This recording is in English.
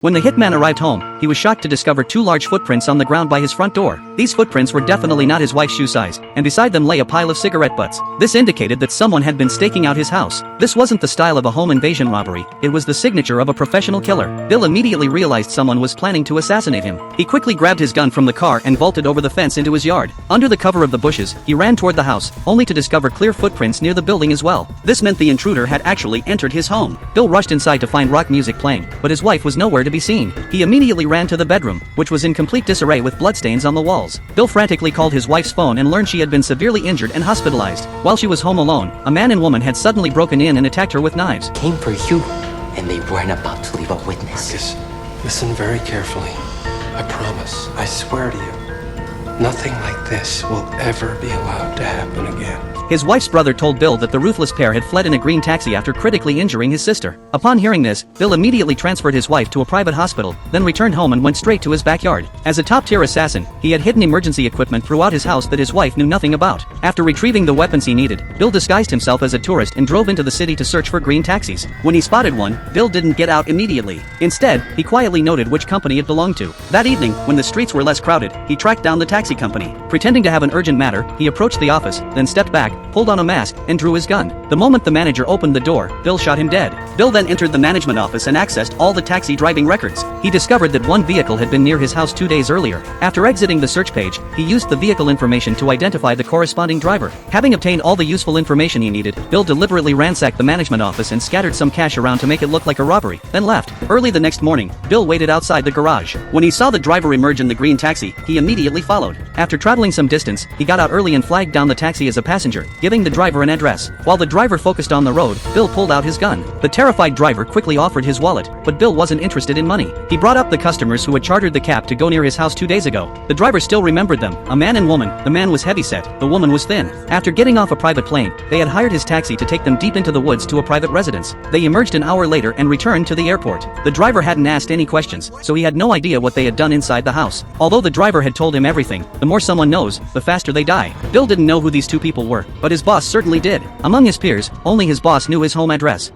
When the hitman arrived home, he was shocked to discover two large footprints on the ground by his front door. These footprints were definitely not his wife's shoe size, and beside them lay a pile of cigarette butts. This indicated that someone had been staking out his house. This wasn't the style of a home invasion robbery, it was the signature of a professional killer. Bill immediately realized someone was planning to assassinate him. He quickly grabbed his gun from the car and vaulted over the fence into his yard. Under the cover of the bushes, he ran toward the house, only to discover clear footprints near the building as well. This meant the intruder had actually entered his home. Bill rushed inside to find rock music playing, but his wife was nowhere to be seen. He immediately ran to the bedroom, which was in complete disarray with bloodstains on the walls. Bill frantically called his wife's phone and learned she had been severely injured and hospitalized. While she was home alone, a man and woman had suddenly broken in and attacked her with knives. Came for you, and they weren't about to leave a witness. Marcus, listen very carefully. I promise, I swear to you, nothing like this will ever be allowed to happen again. His wife's brother told Bill that the ruthless pair had fled in a green taxi after critically injuring his sister. Upon hearing this, Bill immediately transferred his wife to a private hospital, then returned home and went straight to his backyard. As a top-tier assassin, he had hidden emergency equipment throughout his house that his wife knew nothing about. After retrieving the weapons he needed, Bill disguised himself as a tourist and drove into the city to search for green taxis. When he spotted one, Bill didn't get out immediately. Instead, he quietly noted which company it belonged to. That evening, when the streets were less crowded, he tracked down the taxi company. Pretending to have an urgent matter, he approached the office, then stepped back, pulled on a mask, and drew his gun. The moment the manager opened the door, Bill shot him dead. Bill then entered the management office and accessed all the taxi driving records. He discovered that one vehicle had been near his house 2 days earlier. After exiting the search page, he used the vehicle information to identify the corresponding driver. Having obtained all the useful information he needed, Bill deliberately ransacked the management office and scattered some cash around to make it look like a robbery, then left. Early the next morning, Bill waited outside the garage. When he saw the driver emerge in the green taxi, he immediately followed. After traveling some distance, he got out early and flagged down the taxi as a passenger, giving the driver an address. While the driver focused on the road, Bill pulled out his gun. The terrified driver quickly offered his wallet, but Bill wasn't interested in money. He brought up the customers who had chartered the cab to go near his house 2 days ago. The driver still remembered them, a man and woman. The man was heavyset, the woman was thin. After getting off a private plane, they had hired his taxi to take them deep into the woods to a private residence. They emerged an hour later and returned to the airport. The driver hadn't asked any questions, so he had no idea what they had done inside the house. Although the driver had told him everything, the more someone knows, the faster they die. Bill didn't know who these two people were, but his boss certainly did. Among his peers, only his boss knew his home address.